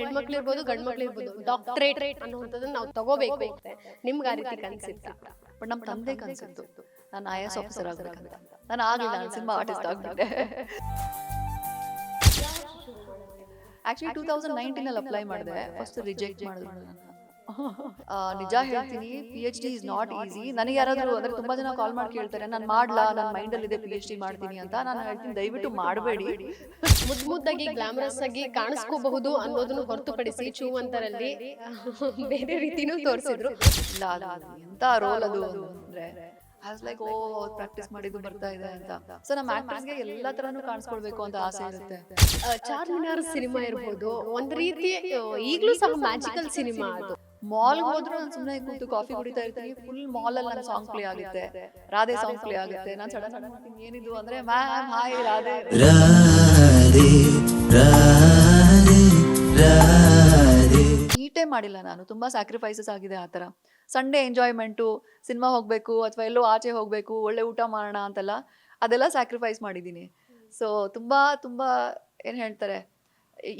ಹೆಣ್ಮಕ್ಳು ಇರ್ಬೋದು ಗಂಡ್ ಮಕ್ಳು ಇರ್ಬೋದು ಡಾಕ್ಟರೇಟ್ ಅನ್ನುವಂಥದ್ದನ್ನ ನಾವು ತಗೋಬೇಕು ಅಂತ ನಿಮ್ಗೆ ಆ ರೀತಿ ಕನ್ಸಿತ್ತ? ಬಟ್ ನಮ್ಮ ತಂದೆ ಕನ್ಸಿತ್ತು ನಾನು IAS ಆಫೀಸರ್ ಆಗ್ಬೇಕಂತ. ನಾನು ಆಗಿಲ್ಲ, ನಾನು ಸಿನಿಮಾ ಆರ್ಟಿಸ್ಟ್ ಆಗ್ಬಿಟ್ಟೆ. ಆಕ್ಚುಲಿ 2019 ಅಪ್ಲೈ ಮಾಡಿದೆ, ಫಸ್ಟ್ ರಿಜೆಕ್ಟ್ ಮಾಡಿದ್ರು ನನ್ನ. ನಿಜ ಹೇಳ್ತೀನಿ, PhD ಇಸ್ ನಾಟ್ ಈಸಿ. ನನಗೆ ಯಾರಾದರೂ ಅಂದ್ರೆ ತುಂಬಾ ಜನ ಕಾಲ್ ಮಾಡಿ ಕೇಳ್ತಾರೆ ನಾನು ಮಾಡ್ಲಾ, ನನ್ನ ಮೈಂಡಲ್ಲಿ ಇದೆ PhD ಮಾಡ್ತೀನಿ ಅಂತ. ನಾನು ಹೇಳ್ತೀನಿ ದಯವಿಟ್ಟು ಮಾಡಬೇಡಿ. ಮುದ್ದಾಗಿ ಗ್ಲಾಮರಸ್ ಆಗಿ ಕಾಣಿಸ್ಕೋಬಹುದು ಅನ್ನೋದನ್ನು ಹೊರತುಪಡಿಸಿ ಚೂವಂತರಲ್ಲಿ ಬೇರೆ ರೀತಿನೂ ತೋರಿಸಿದ್ರು. ಇಲ್ಲ ಎಂತ ರೋಲ್ ಅದು ಅಂದ್ರೆ ಲೈಕ್ ಪ್ರಾಕ್ಟೀಸ್ ಮಾಡಿದ್ದು ಬರ್ತಾ ಇದೆ ಅಂತ. ಸೊ ನಮ್ಮ ಆಕ್ಟರ್ಸ್ಗೆ ಎಲ್ಲಾ ತರನು ಕಾಣಿಸ್ಕೊಳ್ಬೇಕು ಅಂತ ಆಸೆ ಇರುತ್ತೆ. ಚಾರ್ಮಿನಾರ್ ಸಿನಿಮಾ ಇರ್ಬೋದು, ಒಂದ್ ರೀತಿ ಈಗಲೂ ಸಹ ಮ್ಯಾಜಿಕಲ್ ಸಿನಿಮಾ ಅದು. ಮಾಲ್ ಹೋದ್ರು ನಾನು ಸುಮ್ಮನೆ ಕೂತು ಕಾಫಿ ಕುಡಿತಾ ಇರ್ತೀನಿ, ಫುಲ್ ಮಾಲ್ ಅಲ್ಲಿ ನನ್ನ ಸಾಂಗ್ ಪ್ಲೇ ಆಗುತ್ತೆ, ರಾಧೆ ಸಾಂಗ್ ಪ್ಲೇ ಆಗುತ್ತೆ. ನಾನು ಸಡನ್ ಏನಿದು ಅಂದ್ರೆ ಮ್ಯಾಮ್ ಹಾಯ್ ರಾಧೆ ಈಟೇ ಮಾಡಿಲ್ಲ ನಾನು. ತುಂಬಾ ಸ್ಯಾಕ್ರಿಫೈಸಸ್ ಆಗಿದೆ ಆ ಥರ. ಸಂಡೇ ಎಂಜಾಯ್ಮೆಂಟು, ಸಿನಿಮಾ ಹೋಗಬೇಕು ಅಥವಾ ಎಲ್ಲೋ ಆಚೆ ಹೋಗಬೇಕು, ಒಳ್ಳೆ ಊಟ ಮಾಡೋಣ ಅಂತೆಲ್ಲ ಅದೆಲ್ಲ ಸ್ಯಾಕ್ರಿಫೈಸ್ ಮಾಡಿದ್ದೀನಿ. ಸೊ ತುಂಬಾ ತುಂಬಾ ಏನು ಹೇಳ್ತಾರೆ,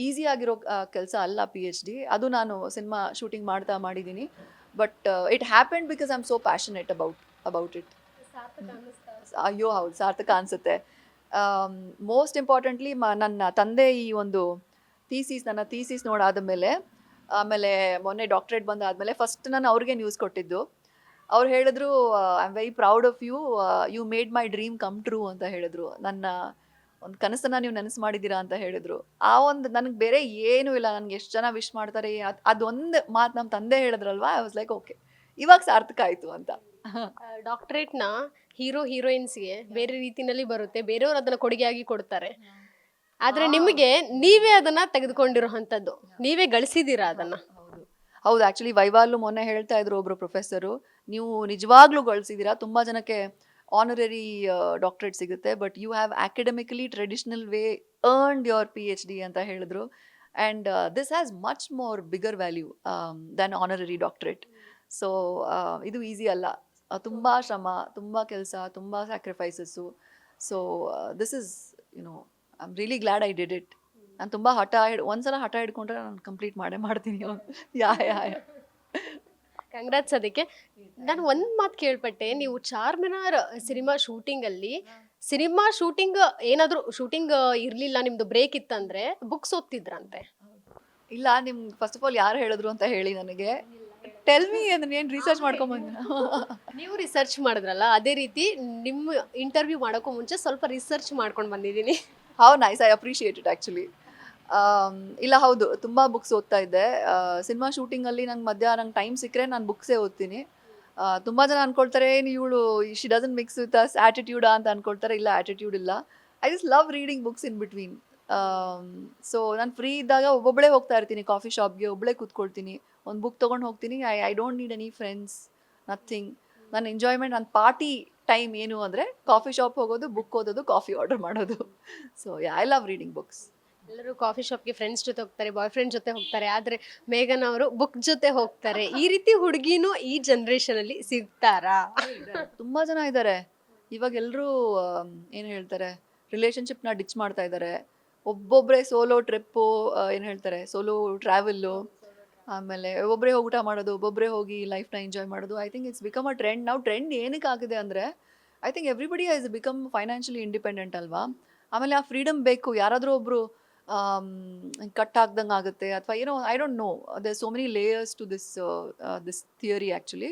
ಈಸಿ ಆಗಿರೋ ಕೆಲಸ ಅಲ್ಲ PhD. ಅದು ನಾನು ಸಿನಿಮಾ ಶೂಟಿಂಗ್ ಮಾಡಿದ್ದೀನಿ. But it happened because I am so passionate about it. ಅಯ್ಯೋ ಹೌದು, ಸಾರ್ಥಕ ಅನಿಸುತ್ತೆ. ಮೋಸ್ಟ್ ಇಂಪಾರ್ಟೆಂಟ್ಲಿ ನನ್ನ ತಂದೆ ಈ ಒಂದು ನನ್ನ ಥೀಸಿಸ್ ನೋಡಾದ ಮೇಲೆ, ಆಮೇಲೆ ಮೊನ್ನೆ ಡಾಕ್ಟ್ರೇಟ್ ಬಂದಾದಮೇಲೆ ಫಸ್ಟ್ ನಾನು ಅವ್ರಿಗೆ ನ್ಯೂಸ್ ಕೊಟ್ಟಿದ್ದು. ಅವ್ರು ಹೇಳಿದ್ರು I am very proud of you, you made my dream come true ಅಂತ ಹೇಳಿದ್ರು. ನನ್ನ ಒಂದು ಕನಸನ್ನ ನೀವು ನೆನಸು ಮಾಡಿದ್ದೀರಾ ಅಂತ ಹೇಳಿದ್ರು. ಆ ಒಂದು ನನಗೆ ಬೇರೆ ಏನೂ ಇಲ್ಲ, ನನಗೆ ಎಷ್ಟು ಜನ ವಿಶ್ ಮಾಡ್ತಾರೆ ಅದೊಂದು ಮಾತು ನಮ್ಮ ತಂದೆ ಹೇಳಿದ್ರಲ್ವಾ, ಐ ವಾಸ್ ಲೈಕ್ ಓಕೆ, ಇವಾಗ ಸಾರ್ಥಕ ಆಯಿತು ಅಂತ. ಡಾಕ್ಟರೇಟ್ನ ಹೀರೋಯಿನ್ಸ್ಗೆ ಬೇರೆ ರೀತಿನಲ್ಲಿ ಬರುತ್ತೆ, ಬೇರೆಯವರು ಅದನ್ನ ಕೊಡುಗೆಯಾಗಿ ಕೊಡ್ತಾರೆ. ಆದ್ರೆ ನಿಮಗೆ ನೀವೇ ಅದನ್ನ ತೆಗೆದುಕೊಂಡಿರೋಂಥದ್ದು, ನೀವೇ ಗಳಿಸಿದ್ದೀರಾ ಅದನ್ನ. ಹೌದು, ಆ್ಯಕ್ಚುಲಿ ವೈವಾಲು ಮೊನ್ನೆ ಹೇಳ್ತಾ ಇದ್ರು ಒಬ್ರು ಪ್ರೊಫೆಸರು, ನೀವು ನಿಜವಾಗ್ಲೂ ಗಳಿಸಿದ್ದೀರಾ, ತುಂಬ ಜನಕ್ಕೆ ಆನರರಿ ಡಾಕ್ಟರೇಟ್ ಸಿಗುತ್ತೆ, but you have academically traditional way earned your PhD ಅಂತ ಹೇಳಿದ್ರು. And this has much more bigger value than honorary doctorate. So ಇದು ಈಸಿ ಅಲ್ಲ, ತುಂಬ ಶ್ರಮ, ತುಂಬ ಕೆಲಸ, ತುಂಬ sacrifices. So this is I am really glad I did it. ನಾನು ತುಂಬ ಒಂದ್ಸಲ ಹಠ ಹಿಡ್ಕೊಂಡ್ರೆ ನಾನು ಕಂಪ್ಲೀಟ್ ಮಾಡ್ತೀನಿ. Yeah congrats. ಅದಕ್ಕೆ ನಾನು ಒಂದು ಮಾತು ಕೇಳ್ಪಟ್ಟೆ, ನೀವು ಚಾರ್ಮಿನಾರ್ ಸಿನಿಮಾ ಶೂಟಿಂಗ್ ಏನಾದರೂ ಶೂಟಿಂಗ್ ಇರಲಿಲ್ಲ, ನಿಮ್ದು ಬ್ರೇಕ್ ಇತ್ತಂದ್ರೆ ಬುಕ್ಸ್ ಓದ್ತಿದ್ರಂತೆ. ಇಲ್ಲ, ನಿಮ್ಗೆ ಫಸ್ಟ್ ಆಫ್ ಆಲ್ ಯಾರು ಹೇಳಿದ್ರು ಅಂತ ಹೇಳಿ ನನಗೆ ಟೆಲ್ ಮಿ, ಅದನ್ನ ಏನು ರಿಸರ್ಚ್ ಮಾಡ್ಕೊಂಬಂದ. ನೀವು ರಿಸರ್ಚ್ ಮಾಡಿದ್ರಲ್ಲ, ಅದೇ ರೀತಿ ನಿಮ್ಮ ಇಂಟರ್ವ್ಯೂ ಮಾಡೋಕ್ಕೂ ಮುಂಚೆ ಸ್ವಲ್ಪ ರಿಸರ್ಚ್ ಮಾಡ್ಕೊಂಡು ಬಂದಿದ್ದೀನಿ. How nice, I appreciate it actually. ಇಲ್ಲ ಹೌದು, ತುಂಬ ಬುಕ್ಸ್ ಓದ್ತಾ ಇದ್ದೆ. ಸಿನಿಮಾ ಶೂಟಿಂಗಲ್ಲಿ ನಂಗೆ ಟೈಮ್ ಸಿಕ್ಕರೆ ನಾನು ಬುಕ್ಸೇ ಓದ್ತೀನಿ. ತುಂಬ ಜನ ಅಂದ್ಕೊಳ್ತಾರೆ ಇವಳು she doesn't mix with us ಆ್ಯಟಿಟ್ಯೂಡಾ ಅಂತ ಅಂದ್ಕೊಳ್ತಾರೆ. ಇಲ್ಲ, ಆ್ಯಟಿಟ್ಯೂಡ್ ಇಲ್ಲ. I just love reading books in between. So ನಾನು ಫ್ರೀ ಇದ್ದಾಗ ಒಬ್ಬೊಬ್ಬಳೇ ಹೋಗ್ತಾ ಇರ್ತೀನಿ ಕಾಫಿ ಶಾಪ್ಗೆ, ಒಬ್ಬಳೇ ಕೂತ್ಕೊಳ್ತೀನಿ, ಒಂದು ಬುಕ್ ತೊಗೊಂಡು ಹೋಗ್ತೀನಿ. I don't need any friends, nothing. ನನ್ನ ಎಂಜಾಯ್ಮೆಂಟ್, ನನ್ನ ಪಾರ್ಟಿ ಟೈಮ್ ಏನು ಅಂದರೆ ಕಾಫಿ ಶಾಪ್ ಹೋಗೋದು, ಬುಕ್ ಓದೋದು, ಕಾಫಿ ಆರ್ಡರ್ ಮಾಡೋದು. So I love reading books. ಎಲ್ಲರೂ ಕಾಫಿ ಶಾಪ್ಗೆ ಫ್ರೆಂಡ್ಸ್ ಜೊತೆ ಹೋಗ್ತಾರೆ, ಬಾಯ್ ಫ್ರೆಂಡ್ ಜೊತೆ ಹೋಗ್ತಾರೆ, ಆದರೆ ಮೇಘನ್ ಅವರು ಬುಕ್ ಜೊತೆ ಹೋಗ್ತಾರೆ. ಈ ರೀತಿ ಹುಡುಗಿನೂ ಈ ಜನ್ರೇಷನ್ ಅಲ್ಲಿ ಸಿಗ್ತಾರಾ? ತುಂಬ ಜನ ಇದ್ದಾರೆ ಇವಾಗ. ಎಲ್ಲರೂ ಏನು ಹೇಳ್ತಾರೆ, ರಿಲೇಷನ್ಶಿಪ್ನ ಡಿಚ್ ಮಾಡ್ತಾ ಇದ್ದಾರೆ. ಒಬ್ಬೊಬ್ಬರೇ ಸೋಲೋ ಟ್ರಿಪ್ಪು, ಏನು ಹೇಳ್ತಾರೆ ಸೋಲೋ ಟ್ರಾವೆಲ್ಲು, ಆಮೇಲೆ ಒಬ್ಬೊಬ್ಬರೇ ಹೋಗಿ ಊಟ ಮಾಡೋದು, ಒಬ್ಬೊಬ್ಬರೇ ಹೋಗಿ ಲೈಫ್ನ ಎಂಜಾಯ್ ಮಾಡೋದು. I think it's become a trend. ನಾವು ಟ್ರೆಂಡ್ ಏನಕ್ಕೆ ಆಗಿದೆ ಅಂದರೆ I think everybody has become financially independent ಅಲ್ವಾ. ಆಮೇಲೆ ಆ ಫ್ರೀಡಮ್ ಬೇಕು. ಯಾರಾದರೂ ಒಬ್ಬರು ಕಟ್ ಹಾಕ್ದಂಗೆ ಆಗುತ್ತೆ ಅಥವಾ ಏನೋ, I don't know, there so many layers to this theory actually.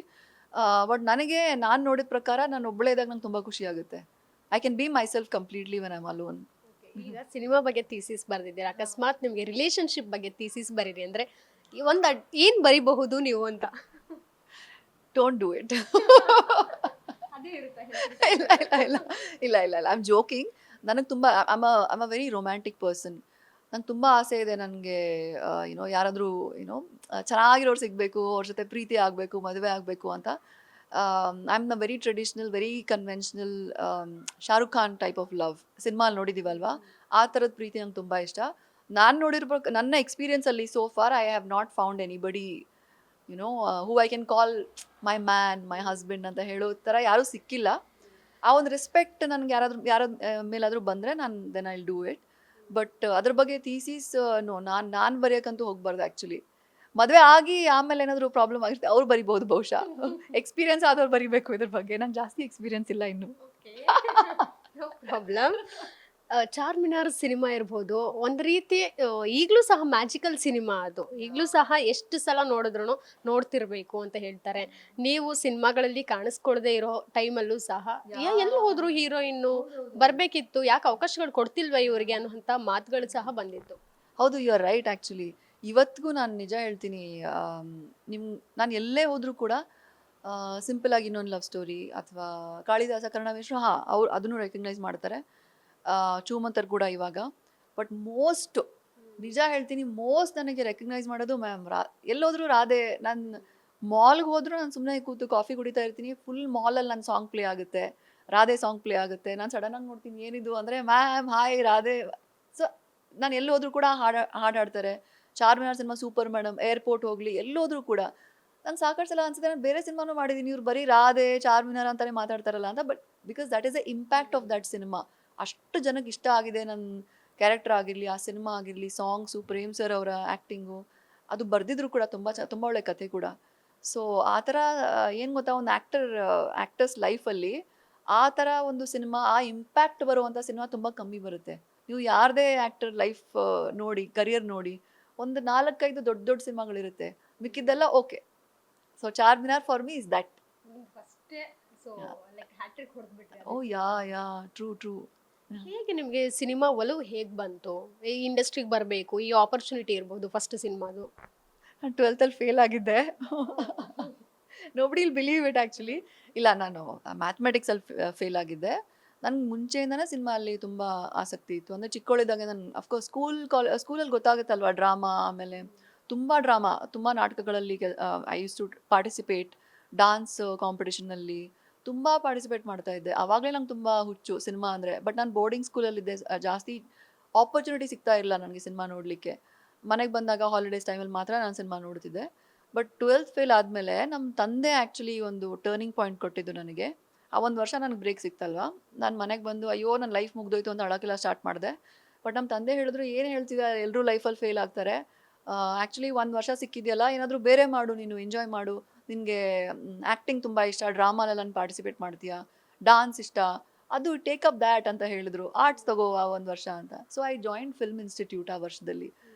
But ನಾನು ನೋಡಿದ ಪ್ರಕಾರ ನಾನು ಒಬ್ಬಳೇ ಇದ್ದಾಗ ನಂಗೆ ತುಂಬ ಖುಷಿ ಆಗುತ್ತೆ. I can be my self completely when I am alone. ಈಗ ಸಿನಿಮಾ ಬಗ್ಗೆ ಥೀಸಿಸ್ ಬರೆದಿದ್ದೀರಾ, ಅಕಸ್ಮಾತ್ ನಿಮಗೆ ರಿಲೇಷನ್ಶಿಪ್ ಬಗ್ಗೆ ಥೀಸಿಸ್ ಬರೀರಿ ಅಂದರೆ ಒಂದು ಏನು ಬರಿಬಹುದು ನೀವು ಅಂತ? Don't do it. ಇಲ್ಲ ಐ ಆಮ್ ಜೋಕಿಂಗ್. ನನಗೆ ತುಂಬ I'm a very romantic person. ನಂಗೆ ತುಂಬ ಆಸೆ ಇದೆ, ನನಗೆ ಯಾರಾದರೂ ಚೆನ್ನಾಗಿರೋರು ಸಿಗಬೇಕು, ಅವ್ರ ಜೊತೆ ಪ್ರೀತಿ ಆಗಬೇಕು, ಮದುವೆ ಆಗಬೇಕು ಅಂತ. I am the very traditional, very conventional Shahrukh Khan type of love. ಸಿನಿಮಾಲ್ಲಿ ನೋಡಿದ್ದೀವಲ್ವಾ, ಆ ಥರದ ಪ್ರೀತಿ ನಂಗೆ ತುಂಬ ಇಷ್ಟ. ನಾನು ನೋಡಿರೋ ನನ್ನ ಎಕ್ಸ್ಪೀರಿಯನ್ಸಲ್ಲಿ so far I have not found anybody who I can call my man, my husband ಅಂತ ಹೇಳೋ ಥರ ಯಾರೂ ಸಿಕ್ಕಿಲ್ಲ. ಆ ಒಂದು ರೆಸ್ಪೆಕ್ಟ್ ನನಗೆ ಯಾರ ಮೇಲಾದರೂ ಬಂದರೆ ನಾನು then I will do it. But ಅದ್ರ ಬಗ್ಗೆ ಥೀಸಿಸ್ ನಾನು ಬರೆಯೋಕ್ಕಂತೂ ಹೋಗ್ಬಾರ್ದು ಆ್ಯಕ್ಚುಲಿ. ಮದುವೆ ಆಗಿ ಆಮೇಲೆ ಏನಾದರೂ ಪ್ರಾಬ್ಲಮ್ ಆಗಿರುತ್ತೆ ಅವ್ರು ಬರಿಬೋದು ಬಹುಶಃ. ಎಕ್ಸ್ಪೀರಿಯನ್ಸ್ ಆದವ್ರು ಬರಿಬೇಕು ಇದ್ರ ಬಗ್ಗೆ. ನಂಗೆ ಜಾಸ್ತಿ ಎಕ್ಸ್ಪೀರಿಯನ್ಸ್ ಇಲ್ಲ ಇನ್ನು. No problem. ಚಾರ್ಮಿನಾರ್ ಸಿನಿಮಾ ಇರ್ಬೋದು, ಒಂದು ರೀತಿ ಈಗಲೂ ಸಹ ಮ್ಯಾಜಿಕಲ್ ಸಿನಿಮಾ ಅದು. ಈಗಲೂ ಸಹ ಎಷ್ಟು ಸಲ ನೋಡಿದ್ರು ನೋಡ್ತಿರ್ಬೇಕು ಅಂತ ಹೇಳ್ತಾರೆ. ನೀವು ಸಿನಿಮಾಗಳಲ್ಲಿ ಕಾಣಿಸ್ಕೊಳ್ದೇ ಇರೋ ಟೈಮಲ್ಲೂ ಸಹ ಎಲ್ಲಿ ಹೋದ್ರು ಹೀರೋಯಿನ್ನು ಬರಬೇಕಿತ್ತು, ಯಾಕೆ ಅವಕಾಶಗಳು ಕೊಡ್ತಿಲ್ವಾ ಇವರಿಗೆ ಅನ್ನೋಂಥ ಮಾತುಗಳು ಸಹ ಬಂದಿತ್ತು. ಹೌದು, ಯು ಆರ್ ರೈಟ್ ಆ್ಯಕ್ಚುಲಿ. ಇವತ್ತಿಗೂ ನಾನು ನಿಜ ಹೇಳ್ತೀನಿ, ನಾನು ಎಲ್ಲೇ ಹೋದರೂ ಕೂಡ ಸಿಂಪಲ್ ಆಗಿ ಇನ್ನೊಂದು ಲವ್ ಸ್ಟೋರಿ ಅಥವಾ ಕಾಳಿದಾಸ ಕರ್ಣವೇಶ್ವರ, ಅವ್ರು ಅದನ್ನು ರೆಕಗ್ನೈಸ್ ಮಾಡ್ತಾರೆ. ಚೂಮಂತರ್ ಕೂಡ ಇವಾಗ. ಬಟ್ ನಿಜ ಹೇಳ್ತೀನಿ, ನನಗೆ ರೆಕಗ್ನೈಸ್ ಮಾಡೋದು ಮ್ಯಾಮ್ ಎಲ್ಲೋದ್ರೂ ರಾಧೆ. ನಾನು ಮಾಲ್ಗೆ ಹೋದ್ರೂ ನಾನು ಸುಮ್ಮನೆ ಕೂತು ಕಾಫಿ ಕುಡಿತಾ ಇರ್ತೀನಿ, ಫುಲ್ ಮಾಲಲ್ಲಿ ನನ್ನ ಸಾಂಗ್ ಪ್ಲೇ ಆಗುತ್ತೆ, ರಾಧೆ ಸಾಂಗ್ ಪ್ಲೇ ಆಗುತ್ತೆ. ನಾನು ಸಡನ್ನಾಗಿ ನೋಡ್ತೀನಿ ಏನಿದು ಅಂದರೆ ಮ್ಯಾಮ್ ಹಾಯ್ ರಾಧೆ. ಸೊ ನಾನು ಎಲ್ಲೋದ್ರೂ ಕೂಡ ಹಾಡು ಹಾಡ್ತಾರೆ. Charminar cinema super madam, airport ಹೋಗಲಿ ಎಲ್ಲೋದ್ರೂ ಕೂಡ ನಾನು ಸಾಕಷ್ಟು ಸಲ ಅನ್ಸುತ್ತೆ ನಾನು ಬೇರೆ ಸಿನಿಮಾನು ಮಾಡಿದ್ದೀನಿ, ಇವ್ರು ಬರೀ ರಾಧೆ ಚಾರ್ಮಿನಾರ್ ಅಂತಾನೆ ಮಾತಾಡ್ತಾರಲ್ಲ ಅಂತ. But because that is the impact of that cinema. ಅಷ್ಟು ಜನಕ್ಕೆ ಇಷ್ಟ ಆಗಿದೆ ನನ್ನ ಕ್ಯಾರೆಕ್ಟರ್ ಆಗಿರಲಿ, ಆ ಸಿನಿಮಾ ಆಗಿರಲಿ, ಸಾಂಗ್ಸು, ಪ್ರೇಮ್ ಸರ್ ಅವರ ಆ್ಯಕ್ಟಿಂಗು, ಅದು ಬರೆದಿದ್ರು ಕೂಡ ತುಂಬ ಒಳ್ಳೆ ಕತೆ ಕೂಡ. ಸೊ ಆ ಥರ ಏನು ಗೊತ್ತಾ, ಒಂದು ಆ್ಯಕ್ಟರ್ಸ್ ಲೈಫಲ್ಲಿ ಆ ಥರ ಒಂದು ಸಿನಿಮಾ, ಆ ಇಂಪ್ಯಾಕ್ಟ್ ಬರುವಂಥ ಸಿನಿಮಾ ತುಂಬ ಕಮ್ಮಿ ಬರುತ್ತೆ. ನೀವು ಯಾರದೇ ಆ್ಯಕ್ಟರ್ ಲೈಫ್ ನೋಡಿ, ಕರಿಯರ್ ನೋಡಿ, ಒಂದು 4-5 ದೊಡ್ಡ ಸಿನಿಮಾಗಳಿರುತ್ತೆ, ಮಿಕ್ಕಿದ್ದೆಲ್ಲ okay. So Charminar for me is that. Oh yeah true. ಹೇಗೆ ನಿಮಗೆ ಸಿನಿಮಾ ಒಲವು ಹೇಗೆ ಬಂತು? ಈ ಇಂಡಸ್ಟ್ರಿಗೆ ಬರಬೇಕು, ಈ ಆಪರ್ಚುನಿಟಿ ಇರ್ಬೋದು ಫಸ್ಟ್ ಸಿನಿಮಾದು. ನಾನು 12th ಫೇಲ್ ಆಗಿದ್ದೆ. Nobody will believe it actually. ಇಲ್ಲ, ನಾನು ಮ್ಯಾಥಮೆಟಿಕ್ಸಲ್ಲಿ ಫೇಲ್ ಆಗಿದ್ದೆ. ನನಗೆ ಮುಂಚೆಯಿಂದನೇ ಸಿನಿಮಾ ಅಲ್ಲಿ ತುಂಬ ಆಸಕ್ತಿ ಇತ್ತು. ಅಂದರೆ ಚಿಕ್ಕವಳಿದ್ದಾಗ ನಾನು ಅಫ್ಕೋರ್ಸ್ ಸ್ಕೂಲಲ್ಲಿ ಗೊತ್ತಾಗುತ್ತಲ್ವ, ಡ್ರಾಮಾ, ಆಮೇಲೆ ತುಂಬ ನಾಟಕಗಳಲ್ಲಿ I use to participate. Dance ಕಾಂಪಿಟೇಷನಲ್ಲಿ ತುಂಬ ಪಾರ್ಟಿಸಿಪೇಟ್ ಮಾಡ್ತಾ ಇದ್ದೆ. ಆವಾಗಲೇ ನಂಗೆ ತುಂಬ ಹುಚ್ಚು ಸಿನಿಮಾ ಅಂದರೆ. ಬಟ್ ನಾನು ಬೋರ್ಡಿಂಗ್ ಸ್ಕೂಲಲ್ಲಿದ್ದೆ, ಜಾಸ್ತಿ ಆಪರ್ಚುನಿಟಿ ಸಿಗ್ತಾ ಇರಲಿಲ್ಲ ನನಗೆ ಸಿನಿಮಾ ನೋಡಲಿಕ್ಕೆ. ಮನೆಗೆ ಬಂದಾಗ ಹಾಲಿಡೇಸ್ ಟೈಮಲ್ಲಿ ಮಾತ್ರ ನಾನು ಸಿನಿಮಾ ನೋಡ್ತಿದ್ದೆ. ಬಟ್ 12th ಫೇಲ್ ಆದಮೇಲೆ ನಮ್ಮ ತಂದೆ ಆ್ಯಕ್ಚುಲಿ ಒಂದು ಟರ್ನಿಂಗ್ ಪಾಯಿಂಟ್ ಕೊಟ್ಟಿದ್ದು ನನಗೆ. ಆ ಒಂದು ವರ್ಷ ನನಗೆ ಬ್ರೇಕ್ ಸಿಕ್ತಲ್ವ, ನಾನು ಮನೆಗೆ ಬಂದು ಅಯ್ಯೋ ನನ್ನ ಲೈಫ್ ಮುಗ್ದೋಯ್ತು ಅಂತ ಅಳೋಕ್ಕೆಲ್ಲ ಸ್ಟಾರ್ಟ್ ಮಾಡಿದೆ. ಬಟ್ ನಮ್ಮ ತಂದೆ ಹೇಳಿದ್ರು, ಏನು ಹೇಳ್ತಿದ್ದಾರೆ, ಎಲ್ಲರೂ ಲೈಫಲ್ಲಿ ಫೇಲ್ ಆಗ್ತಾರೆ, ಆ್ಯಕ್ಚುಲಿ 1 ವರ್ಷ ಸಿಕ್ಕಿದೆಯಲ್ಲ, ಏನಾದರೂ ಬೇರೆ ಮಾಡು, ನೀನು ಎಂಜಾಯ್ ಮಾಡು, ನಿನಗೆ ಆ್ಯಕ್ಟಿಂಗ್ ತುಂಬ ಇಷ್ಟ, ಡ್ರಾಮಾಲೆಲ್ಲ ನಾನು ಪಾರ್ಟಿಸಿಪೇಟ್ ಮಾಡ್ತೀಯಾ, ಡಾನ್ಸ್ ಇಷ್ಟ, ಅದು ಟೇಕ್ ಅಪ್ ದ್ಯಾಟ್ ಅಂತ ಹೇಳಿದ್ರು, ಆರ್ಟ್ಸ್ ತಗೋ ಆ 1 ವರ್ಷ ಅಂತ. So I join film institute. ಆ ವರ್ಷದಲ್ಲಿ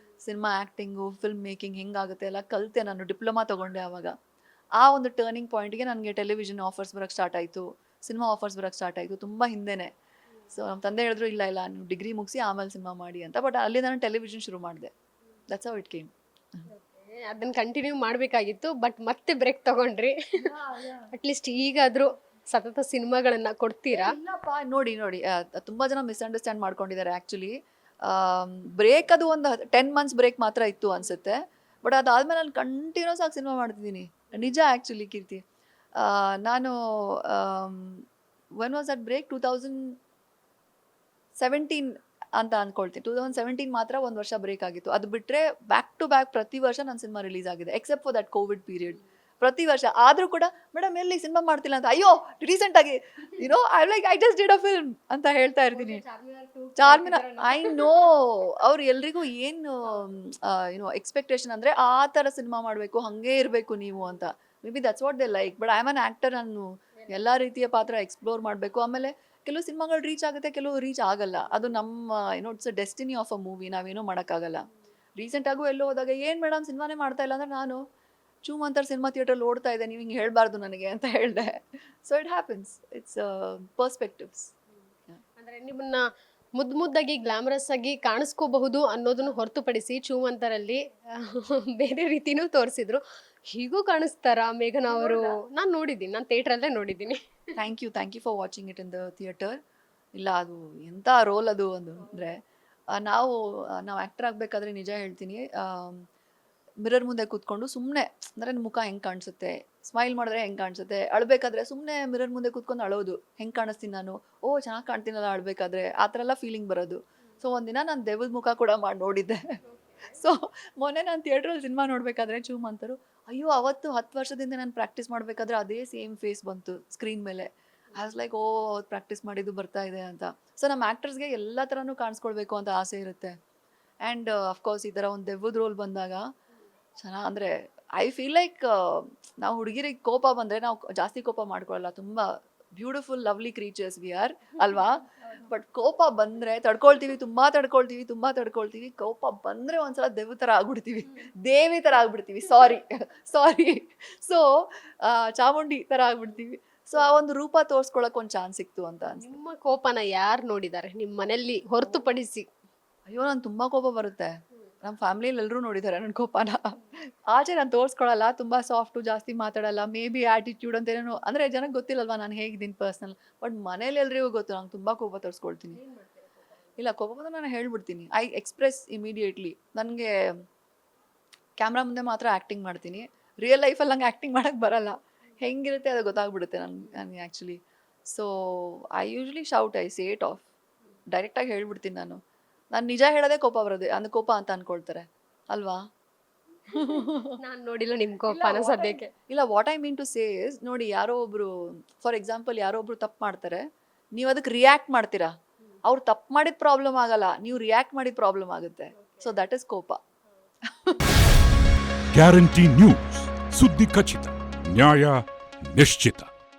ಸಿನಿಮಾ ಆ್ಯಕ್ಟಿಂಗು, ಫಿಲ್ಮ್ ಮೇಕಿಂಗ್ ಹೆಂಗಾಗುತ್ತೆ ಎಲ್ಲ ಕಲಿತೆ. ನಾನು ಡಿಪ್ಲೊಮಾ ತೊಗೊಂಡೆ ಆವಾಗ. ಆ ಒಂದು ಟರ್ನಿಂಗ್ ಪಾಯಿಂಟ್ಗೆ ನನಗೆ ಟೆಲಿವಿಷನ್ ಆಫರ್ಸ್ ಬರೋಕ್ಕೆ ಸ್ಟಾರ್ಟ್ ಆಯಿತು, ಸಿನಿಮಾ ಆಫರ್ಸ್ ಬರೋಕ್ಕೆ ಸ್ಟಾರ್ಟ್ ಆಯಿತು, ತುಂಬ ಹಿಂದೆನೇ. ಸೊ ನಮ್ಮ ತಂದೆ ಹೇಳಿದ್ರು, ಇಲ್ಲ ನೀವು ಡಿಗ್ರಿ ಮುಗಿಸಿ ಆಮೇಲೆ ಸಿನಿಮಾ ಮಾಡಿ ಅಂತ. ಬಟ್ ಅಲ್ಲಿ ನಾನು ಟೆಲಿವಿಷನ್ ಶುರು ಮಾಡಿದೆ. That's how it came. ಅದನ್ನ ಕಂಟಿನ್ಯೂ ಮಾಡಬೇಕಾಗಿತ್ತು, ಬಟ್ ಮತ್ತೆ ಬ್ರೇಕ್ ತಗೊಂಡ್ರಿ. ಅಟ್ಲೀಸ್ಟ್ ಈಗಾದರೂ ಸತತ ಸಿನಿಮಾಗಳನ್ನ ಕೊಡ್ತೀರಾ? ಇಲ್ಲಪ್ಪ, ನೋಡಿ ತುಂಬ ಜನ ಮಿಸ್ಅಂಡರ್ಸ್ಟ್ಯಾಂಡ್ ಮಾಡ್ಕೊಂಡಿದ್ದಾರೆ ಆ್ಯಕ್ಚುಲಿ. ಬ್ರೇಕ್ ಅದು ಒಂದು 10 months ಬ್ರೇಕ್ ಮಾತ್ರ ಇತ್ತು ಅನಿಸುತ್ತೆ. ಬಟ್ ಅದಾದಮೇಲೆ ನಾನು ಕಂಟಿನ್ಯೂಸ್ ಆಗಿ ಸಿನಿಮಾ ಮಾಡ್ತಿದ್ದೀನಿ. ನಿಜ ಆ್ಯಕ್ಚುಲಿ ಕೀರ್ತಿ. ನಾನು ವೆನ್ ವಾಸ್ ದಟ್ ಬ್ರೇಕ್? 2017 ಅಂತ ಅಂದ್ಕೊಳ್ತೀನಿ. 2017 ಮಾತ್ರ 1 ವರ್ಷ ಬ್ರೇಕ್ ಆಗಿತ್ತು. ಅದು ಬಿಟ್ಟರೆ ಬ್ಯಾಕ್ ಟು ಬ್ಯಾಕ್ ಪ್ರತಿ ವರ್ಷ ನನ್ನ ಸಿನಿಮಾ ರಿಲೀಸ್ ಆಗಿದೆ, accept for that Covid period. ಪ್ರತಿ ವರ್ಷ. ಆದರೂ ಕೂಡ ಮೇಡಮ್ ಎಲ್ಲಿ ಸಿನಿಮಾ ಮಾಡ್ತಿಲ್ಲ ಅಂತ, ಅಯ್ಯೋ ರೀಸೆಂಟಾಗಿ I just did a film ಅಂತ ಹೇಳ್ತಾ ಇರ್ತೀನಿ. ಚಾರ್ಮಿನಾರ್, ಐ ನೋ ಅವ್ರು ಎಲ್ರಿಗೂ ಏನು ಎಕ್ಸ್ಪೆಕ್ಟೇಷನ್ ಅಂದರೆ ಆ ಥರ ಸಿನಿಮಾ ಮಾಡಬೇಕು, ಹಾಗೇ ಇರಬೇಕು ನೀವು ಅಂತ. May be that's what they like. But I am on actor. ನಾನು ಎಲ್ಲ ರೀತಿಯ ಪಾತ್ರ ಎಕ್ಸ್ಪ್ಲೋರ್ ಮಾಡಬೇಕು. ಆಮೇಲೆ ಕೆಲವು ಸಿನಿಮಾಗಳು ರೀಚ್ ಆಗುತ್ತೆ, ಕೆಲವು ರೀಚ್ ಆಗಲ್ಲ. ಅದು ನಮ್ಮ it's a destiny of a movie, ನಾವೇನೂ ಮಾಡೋಕ್ಕಾಗಲ್ಲ. ರೀಸೆಂಟಾಗೂ ಎಲ್ಲೋ ಹೋದಾಗ, ಏನು ಮೇಡಮ್ ಸಿನಿಮಾನೇ ಮಾಡ್ತಾ ಇಲ್ಲ ಅಂದರೆ, ನಾನು ಚೂಮಂತರ್ ಸಿನಿಮಾ ಥಿಯೇಟ್ರಲ್ಲಿ ಓಡ್ತಾ ಇದೆ, ನೀವು ಹಿಂಗೆ ಹೇಳಬಾರ್ದು ನನಗೆ ಅಂತ ಹೇಳಿದೆ. So it happens, it's perspectives. ಅಂದರೆ ನಿಮ್ಮನ್ನ ಮುದ್ದಾಗಿ ಗ್ಲಾಮರಸ್ ಆಗಿ ಕಾಣಿಸ್ಕೋಬಹುದು ಅನ್ನೋದನ್ನು ಹೊರತುಪಡಿಸಿ ಚೂಮಂತರಲ್ಲಿ ಬೇರೆ ರೀತಿನೂ ತೋರಿಸಿದ್ರು. ಹೀಗೂ ಕಾಣಿಸ್ತಾರಾ ಮೇಘನಾ ಅವರು? ನಾನು ನೋಡಿದ್ದೀನಿ, ನಾನು ಥಿಯೇಟ್ರಲ್ಲೇ ನೋಡಿದ್ದೀನಿ. Thank you for watching it in the theatre. ಇಲ್ಲ, ಅದು ಎಂಥ ರೋಲ್ ಅದು ಅಂದರೆ, ನಾವು ಆ್ಯಕ್ಟರ್ ಆಗಬೇಕಾದ್ರೆ ನಿಜ ಹೇಳ್ತೀನಿ, ಮಿರರ್ ಮುಂದೆ ಕೂತ್ಕೊಂಡು ಸುಮ್ಮನೆ, ಅಂದರೆ ಮುಖ ಹೆಂಗೆ ಕಾಣಿಸುತ್ತೆ, ಸ್ಮೈಲ್ ಮಾಡಿದ್ರೆ ಹೆಂಗೆ ಕಾಣಿಸುತ್ತೆ, ಅಳಬೇಕಾದ್ರೆ ಸುಮ್ಮನೆ ಮಿರರ್ ಮುಂದೆ ಕೂತ್ಕೊಂಡು ಅಳೋದು, ಹೆಂಗೆ ಕಾಣಿಸ್ತೀನಿ ನಾನು, ಓ ಚೆನ್ನಾಗಿ ಕಾಣ್ತೀನಲ್ಲ ಅಳಬೇಕಾದ್ರೆ, ಆ ಥರ ಎಲ್ಲ ಫೀಲಿಂಗ್ ಬರೋದು. ಸೊ ಒಂದಿನ ನಾನು ದೆವ್ವದ ಮುಖ ಕೂಡ ಮಾಡಿ ನೋಡಿದ್ದೆ. ಸೊ ಮೊನ್ನೆ ನಾನು ಥಿಯೇಟ್ರಲ್ಲಿ ಸಿನಿಮಾ ನೋಡಬೇಕಾದ್ರೆ ಚೂಮಂತರು, ಅಯ್ಯೋ ಅವತ್ತು 10 ವರ್ಷದಿಂದ ನಾನು ಪ್ರಾಕ್ಟೀಸ್ ಮಾಡಬೇಕಾದ್ರೆ ಅದೇ ಸೇಮ್ ಫೇಸ್ ಬಂತು ಸ್ಕ್ರೀನ್ ಮೇಲೆ. ಆಸ್ ಲೈಕ್ ಓ ಪ್ರಾಕ್ಟೀಸ್ ಮಾಡಿದ್ದು ಬರ್ತಾ ಇದೆ ಅಂತ. ಸೊ ನಮ್ಮ ಆ್ಯಕ್ಟರ್ಸ್ಗೆ ಎಲ್ಲ ಥರನೂ ಕಾಣಿಸ್ಕೊಳ್ಬೇಕು ಅಂತ ಆಸೆ ಇರುತ್ತೆ. ಆ್ಯಂಡ್ ಅಫ್ಕೋರ್ಸ್ ಈ ಥರ ಒಂದು ದೆವ್ವದ ರೋಲ್ ಬಂದಾಗ ಅಂದರೆ ಐ ಫೀಲ್ ಲೈಕ್ ನಾವು ಹುಡುಗಿರಿಗೆ ಕೋಪ ಬಂದರೆ ನಾವು ಜಾಸ್ತಿ ಕೋಪ ಮಾಡ್ಕೊಳ್ಳಲ್ಲ. ತುಂಬ beautiful lovely creatures we are ಅಲ್ವಾ. ಬಟ್ ಕೋಪ ಬಂದರೆ ತಡ್ಕೊಳ್ತೀವಿ, ತುಂಬ ತಡ್ಕೊಳ್ತೀವಿ. ಕೋಪ ಬಂದರೆ ಒಂದ್ಸಲ ದೆವ್ವ ಥರ ಆಗ್ಬಿಡ್ತೀವಿ, ದೇವಿ ಥರ ಆಗ್ಬಿಡ್ತೀವಿ. ಸಾರಿ ಸೊ ಚಾಮುಂಡಿ ಥರ ಆಗ್ಬಿಡ್ತೀವಿ. ಸೊ ಆ ಒಂದು ರೂಪ ತೋರಿಸ್ಕೊಳಕ್ಕೆ ಒಂದು ಚಾನ್ಸ್ ಸಿಕ್ತು ಅಂತ ಅನ್ಸುತ್ತೆ. ನಿಮ್ಮ ಕೋಪನ ಯಾರು ನೋಡಿದ್ದಾರೆ ನಿಮ್ಮ ಮನೆಯಲ್ಲಿ ಹೊರತುಪಡಿಸಿ? ಅಯ್ಯೋ ನಾನು ತುಂಬ ಕೋಪ ಬರುತ್ತೆ. ನಮ್ಮ ಫ್ಯಾಮಿಲಿಯಲ್ಲಿ ಎಲ್ಲರೂ ನೋಡಿದ್ದಾರೆ ನನ್ನ ಕೋಪನ. ಆಚೆ ನಾನು ತೋರಿಸ್ಕೊಳಲ್ಲ, ತುಂಬ ಸಾಫ್ಟು, ಜಾಸ್ತಿ ಮಾತಾಡಲ್ಲ, ಮೇ ಬಿ ಆ್ಯಟಿಟ್ಯೂಡ್ ಅಂತ ಏನೇನೋ ಅಂದರೆ ಜನಕ್ಕೆ ಗೊತ್ತಿಲ್ಲಲ್ವಾ ನಾನು ಹೇಗಿದ್ದೀನಿ ಪರ್ಸ್ನಲ್. ಬಟ್ ಮನೇಲಿ ಎಲ್ರಿಗೂ ಗೊತ್ತು ನಂಗೆ ತುಂಬ ಕೋಪ ತೋರಿಸ್ಕೊಳ್ತೀನಿ. ಇಲ್ಲ ಕೋಪ ಬಂದರೆ ನಾನು ಹೇಳ್ಬಿಡ್ತೀನಿ. I express immediately. ನನಗೆ ಕ್ಯಾಮ್ರಾ ಮುಂದೆ ಮಾತ್ರ ಆ್ಯಕ್ಟಿಂಗ್ ಮಾಡ್ತೀನಿ. ರಿಯಲ್ ಲೈಫಲ್ಲಿ ನಂಗೆ ಆ್ಯಕ್ಟಿಂಗ್ ಮಾಡೋಕ್ಕೆ ಬರಲ್ಲ. ಹೆಂಗಿರುತ್ತೆ ಅದು ಗೊತ್ತಾಗ್ಬಿಡುತ್ತೆ ನನಗೆ actually. So I usually shout, I say it off. ಡೈರೆಕ್ಟಾಗಿ ಹೇಳ್ಬಿಡ್ತೀನಿ ನಾನು ನಿಜ ಹೇಳೋದೇ ಕೋಪ ಬರೋದು, ಅಂದ್ರೆ ಕೋಪ ಅಂತ ಅನ್ಕೊಳ್ತಾರೆ ಅಲ್ವಾ. ನಾನು ನೋಡಿಲ್ಲ ನಿಮ್ಮ ಕೋಪನ ಸದ್ಯಕ್ಕೆ. ಇಲ್ಲ, what I mean to say is, ನೋಡಿ ಯಾರೋ ಒಬ್ರು ಫಾರ್ ಎಕ್ಸಾಂಪಲ್ ಯಾರೋ ಒಬ್ರು ತಪ್ಪು ಮಾಡ್ತಾರೆ, ನೀವು ಅದಕ್ಕೆ ರಿಯಾಕ್ಟ್ ಮಾಡ್ತೀರಾ. ಅವ್ರು ತಪ್ಪು ಮಾಡಿದ ಪ್ರಾಬ್ಲಮ್ ಆಗಲ್ಲ, ನೀವು ರಿಯಾಕ್ಟ್ ಮಾಡಿದ ಪ್ರಾಬ್ಲಮ್ ಆಗುತ್ತೆ. ಸೊ ದಟ್ ಇಸ್ ಕೋಪ. ಗ್ಯಾರಂಟಿ ನ್ಯೂಸ್, ಸುದ್ದಿ ಖಚಿತ, ನ್ಯಾಯ ನಿಶ್ಚಿತ.